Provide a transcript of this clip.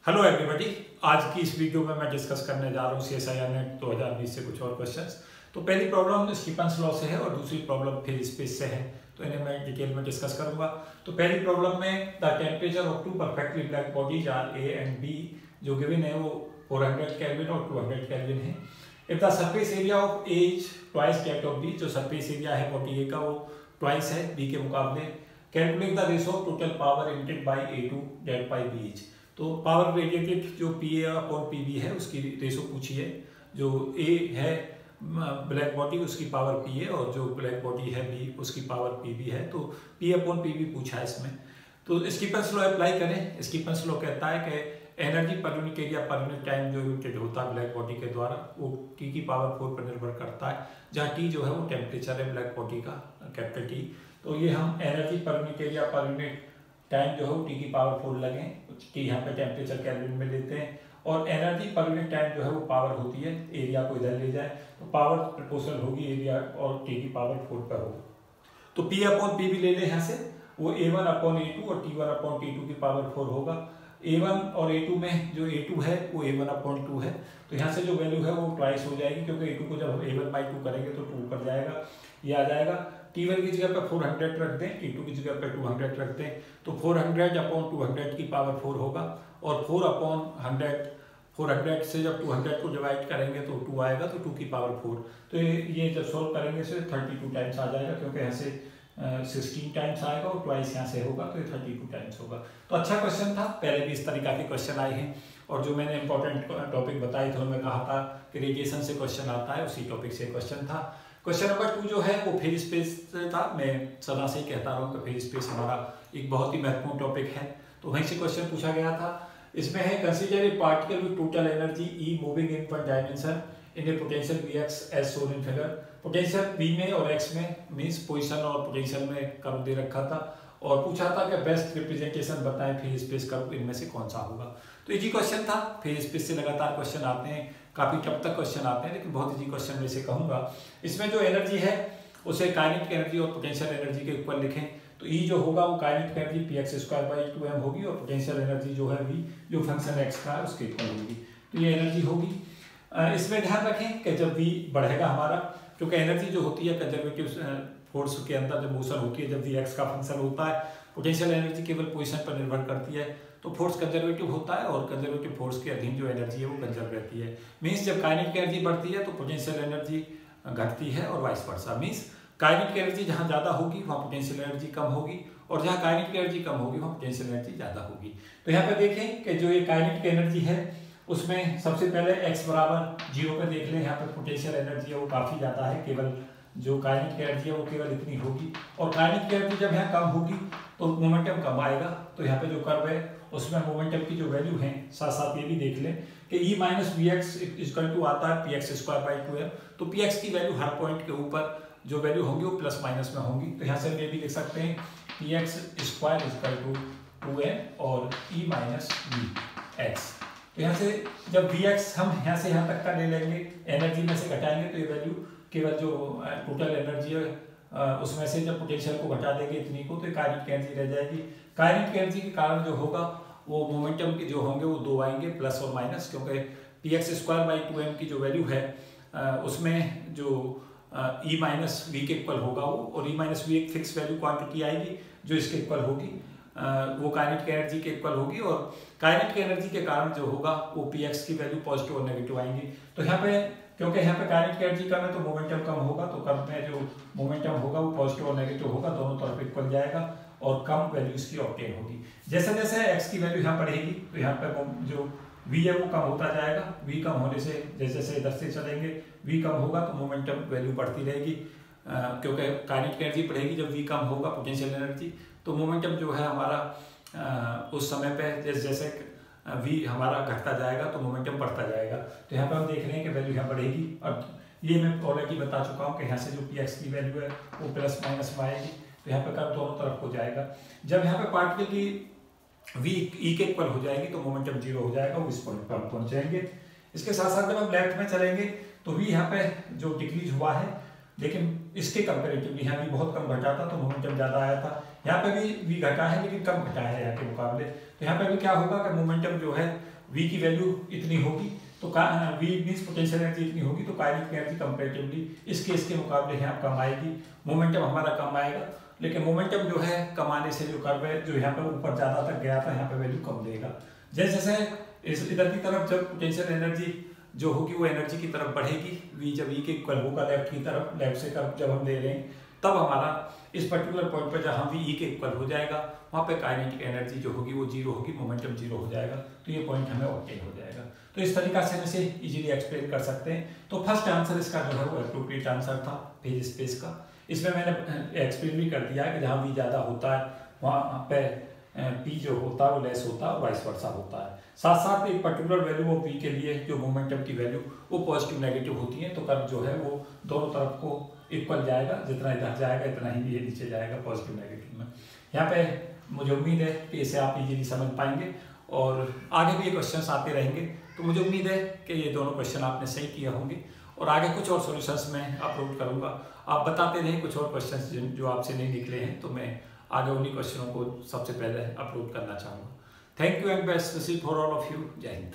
Hello everybody. आज की इस वीडियो में मैं डिस्कस करने जा रहा हूँ CSIR नेट 2020 से कुछ और क्वेश्चंस। तो पहली प्रॉब्लम स्टीफन्स लॉ से है और दूसरी प्रॉब्लम फिर स्पेस से है, तो इन्हें मैं डिटेल में डिस्कस करूंगा। तो पहली प्रॉब्लम में the temperature of two perfectly black bodies are A and B, जो गिवन है वो 400 केल्विन और 200 केल्विन है। If the surface area of A is twice that of B, जो सरफेस एरिया है बॉडी ए का वो ट्वाइस है बी के मुकाबले। Calculate the ratio of total power emitted by A2 date by B is. तो power radiated जो PA/PB है उसकी रेशो पूछी है। जो A है ब्लैक बॉडी उसकी पावर PA और जो ब्लैक बॉडी है B उसकी पावर PB है। तो P/PB पूछा है इसमें। तो स्टीफन्स लॉ अप्लाई करें। स्टीफन्स लॉ कहता है कि energy per unit area per unit time जो इमिटेड होता है ब्लैक बॉडी के द्वारा वो T की पावर 4 पर निर्भर करता है, जहाँ T जो है वो टेम्परेचर है ब्लैक बॉडी का, कैपिटल T। तो ये हम energy per unit area per unit time जो है T की पावर 4 लगें, T यहाँ पे टेम्परेचर केल्विन में लेते हैं, और एनर्जी पर यूनिट टाइम जो है वो पावर होती है, एरिया को इधर ले जाए तो पावर प्रोपोर्शनल होगी एरिया और T की पावर 4 पर होगी। तो P/PB ले लें यहाँ से, वो A1/A2 और T1/T2 की पावर 4 होगा। A1 और A2 में जो A2 है वो A1/2 है, तो यहाँ से जो वैल्यू है वो ट्वाइस हो जाएगी, क्योंकि A2 को जब हम A1/2 करेंगे तो 2 पर जाएगा, ये आ जाएगा। T1 की जगह पर 400 रख दें, T2 की जगह पर 200 रख दें, तो 400/200 की पावर 4 होगा, और 4/100 से जब 200 को डिवाइड करेंगे तो 2 आएगा, तो 2 की पावर 4। तो ये जब सोल्व करेंगे से 32 टाइम्स आ जाएगा, क्योंकि यहाँ से 16 टाइम्स आएगा और ट्वाइस यहाँ से होगा, तो ये 32 टाइम्स होगा। तो अच्छा क्वेश्चन था, पहले भी इस तरीका के क्वेश्चन आए हैं, और जो मैंने इंपॉर्टेंट टॉपिक बताए थे उनमें कहा था कि रेडिएशन से क्वेश्चन आता है, उसी टॉपिक से क्वेश्चन था। क्वेश्चन नंबर 2 जो है वो फेज स्पेस था। मैं सदा से ही कहता रहा हूँ कि फेज स्पेस हमारा एक बहुत ही महत्वपूर्ण टॉपिक है, तो वहीं से क्वेश्चन पूछा गया था। इसमें है consider a particle with total energy E moving in one dimension in a potential Vx as shown in figure. Potential V में और X में मीन्स पोजिशन और पोटेंशियल में कर्व दे रखा था, और पूछा था कि बेस्ट रिप्रेजेंटेशन बताएं फेज स्पेस कर्व, इनमें से कौन सा होगा। तो इजी क्वेश्चन था। फेज स्पेस से लगातार क्वेश्चन आते हैं, काफी टफ तक क्वेश्चन आते हैं, लेकिन बहुत इजी क्वेश्चन में से कहूंगा। इसमें जो एनर्जी है उसे काइनेटिक एनर्जी और पोटेंशियल एनर्जी के इक्वल लिखें, तो E जो होगा वो काइनेटिक एनर्जी px²/2m होगी, और पोटेंशियल एनर्जी जो है V जो फंक्शन x का है उसके इक्वल होगी, तो ये एनर्जी होगी। इसमें ध्यान रखें कि जब V बढ़ेगा हमारा, क्योंकि एनर्जी जो होती है कंजर्वेटिव फोर्स के अंदर जब मोशन होती है, जब V x का फंक्शन होता है, पोटेंशियल एनर्जी केवल पोजीशन पर निर्भर करती है, तो फोर्स कंजर्वेटिव होता है, और कंजर्वेटिव फोर्स के अधीन जो एनर्जी है वो कंजर्व रहती है। मीन्स जब काइनेटिक एनर्जी बढ़ती है तो पोटेंशियल एनर्जी घटती है, और vice versa. Means kinetic energy जहाँ ज़्यादा होगी वहाँ पोटेंशियल एनर्जी कम होगी, और जहाँ काइनेटिक एनर्जी कम होगी वहाँ पोटेंशियल एनर्जी ज़्यादा होगी। तो यहाँ पे देखें कि जो ये काइनेटिक एनर्जी है उसमें सबसे पहले x बराबर 0 पे देख लें। यहाँ पे पोटेंशियल एनर्जी है वो काफ़ी ज़्यादा है, केवल जो काइनेटिक एनर्जी है वो केवल इतनी होगी, और काइनेटिक एनर्जी जब यहाँ कम होगी तो मोमेंटम कम आएगा। तो यहाँ पे जो कर्व है उसमें मोमेंटम की जो वैल्यू है, साथ साथ ये भी देख लें कि E-Vx इक्वल टू आता है px²/2m। तो px की वैल्यू हर पॉइंट के ऊपर जो वैल्यू होंगी वो प्लस माइनस में होंगी, तो यहाँ से हम ये भी लिख सकते हैं px² 2m और E-Vx। तो यहाँ से जब Vx हम यहाँ से यहाँ तक का ले लेंगे, एनर्जी में से घटाएंगे, तो ये वैल्यू केवल जो टोटल एनर्जी है उसमें से जब पोटेंशियल को घटा देंगे इतनी को, तो काइनेटिक एनर्जी रह जाएगी। काइनेटिक एनर्जी के कारण जो होगा वो मोमेंटम के जो होंगे वो 2 आएंगे, प्लस और माइनस, क्योंकि px²/2m की जो वैल्यू है उसमें जो E-V के इक्वल होगा वो, और E-V एक फिक्स वैल्यू क्वांटिटी आएगी जो इसके इक्वल होगी, वो काइनेटिक एनर्जी के इक्वल होगी, और काइनेटिक एनर्जी के कारण जो होगा वो px की वैल्यू पॉजिटिव और नेगेटिव आएंगी। तो यहाँ पे क्योंकि यहाँ पे काइनेटिक एनर्जी कम है तो मोमेंटम कम होगा, तो कर्व में जो मोमेंटम होगा वो पॉजिटिव और नेगेटिव होगा, दोनों तरफ इक्वल जाएगा, और कम वैल्यू इसकी ऑब्टेन होगी। जैसे जैसे x की वैल्यू यहाँ बढ़ेगी तो यहाँ पे जो V है वो कम होता जाएगा। V कम होने से जैसे जैसे इधर से चलेंगे V कम होगा तो मोमेंटम वैल्यू बढ़ती रहेगी, क्योंकि काइनेटिक एनर्जी बढ़ेगी जब V कम होगा पोटेंशियल एनर्जी, तो मोमेंटम जो है हमारा उस समय पे जैसे जैसे V हमारा घटता जाएगा तो मोमेंटम बढ़ता जाएगा। तो यहाँ पे हम देख रहे हैं कि वैल्यू यहाँ बढ़ेगी, और ये मैं ऑलरेडी बता चुका हूँ कि यहाँ से जो px की वैल्यू है वो प्लस माइनस में आएगी, तो यहाँ पे कर्व दोनों तरफ हो जाएगा। जब यहाँ पे पार्टिकल की V E के इक्वल हो जाएगी तो मोमेंटम 0 हो जाएगा, वो इस पॉइंट पर पहुंच जाएंगे। इसके साथ साथ जब हम लेफ्ट में चलेंगे तो V यहाँ पे जो डिक्रीज हुआ है, लेकिन इसके कंपेरेटिवली यहाँ भी बहुत कम घटा था तो मोमेंटम ज़्यादा आया था। यहाँ पे भी घटा है लेकिन कम घटा है यहाँ के मुकाबले। तो यहाँ पे भी क्या होगा कि मोमेंटम जो है वी की वैल्यू इतनी होगी तो वी मीन्स पोटेंशियल एनर्जी इतनी होगी तो काइनेटिक एनर्जी कंपैरेटिवली इस केस के मुकाबले यहाँ कम आएगी, मोमेंटम हमारा कम आएगा। लेकिन मोमेंटम जो है कम आने से जो कर्व है जो यहाँ पे ऊपर ज़्यादा तक गया था यहाँ पे वैल्यू कम देगा। जैसे जैसे इस इधर की तरफ जब पोटेंशियल एनर्जी जो होगी वो एनर्जी की तरफ बढ़ेगी, वी जब वी के इक्वल होगा लेफ्ट की तरफ, लेफ्ट से कर्व जब हम ले रहे हैं तब हमारा इस पर्टिकुलर पॉइंट पर जहाँ वी के इक्वल हो जाएगा वहाँ पे काइनेटिक एनर्जी जो होगी वो जीरो होगी, मोमेंटम जीरो हो जाएगा। तो ये पॉइंट हमें ऑब्टेन हो जाएगा। तो इस तरीका से हम इसे इजीली एक्सप्लेन कर सकते हैं। तो फर्स्ट आंसर इसका जो है वो एप्रोप्रिएट आंसर था फेज स्पेस का। इसमें मैंने एक्सप्लेन भी कर दिया है कि जहाँ वी ज़्यादा होता है वहाँ पे पी जो होता है वो लेस होता है और वाइस वर्सा होता है। साथ साथ एक पर्टिकुलर वैल्यू ऑफ वी के लिए जो मोमेंटम की वैल्यू वो पॉजिटिव नेगेटिव होती है, तो कर्व जो है वो दोनों तरफ को इक्वल जाएगा, जितना इधर जाएगा इतना ही ये नीचे जाएगा पॉजिटिव नेगेटिव में। यहाँ पे मुझे उम्मीद है कि इसे आप इजीली समझ पाएंगे और आगे भी ये क्वेश्चंस आते रहेंगे। तो मुझे उम्मीद है कि ये दोनों क्वेश्चन आपने सही किए होंगे और आगे कुछ और सॉल्यूशंस मैं अपलोड करूँगा। आप बताते रहें कुछ और क्वेश्चंस जो आपसे नहीं निकले हैं, तो मैं आगे उन्हीं क्वेश्चनों को सबसे पहले अपलोड करना चाहूँगा। Thank you and best wishes for all of you. जय हिंद।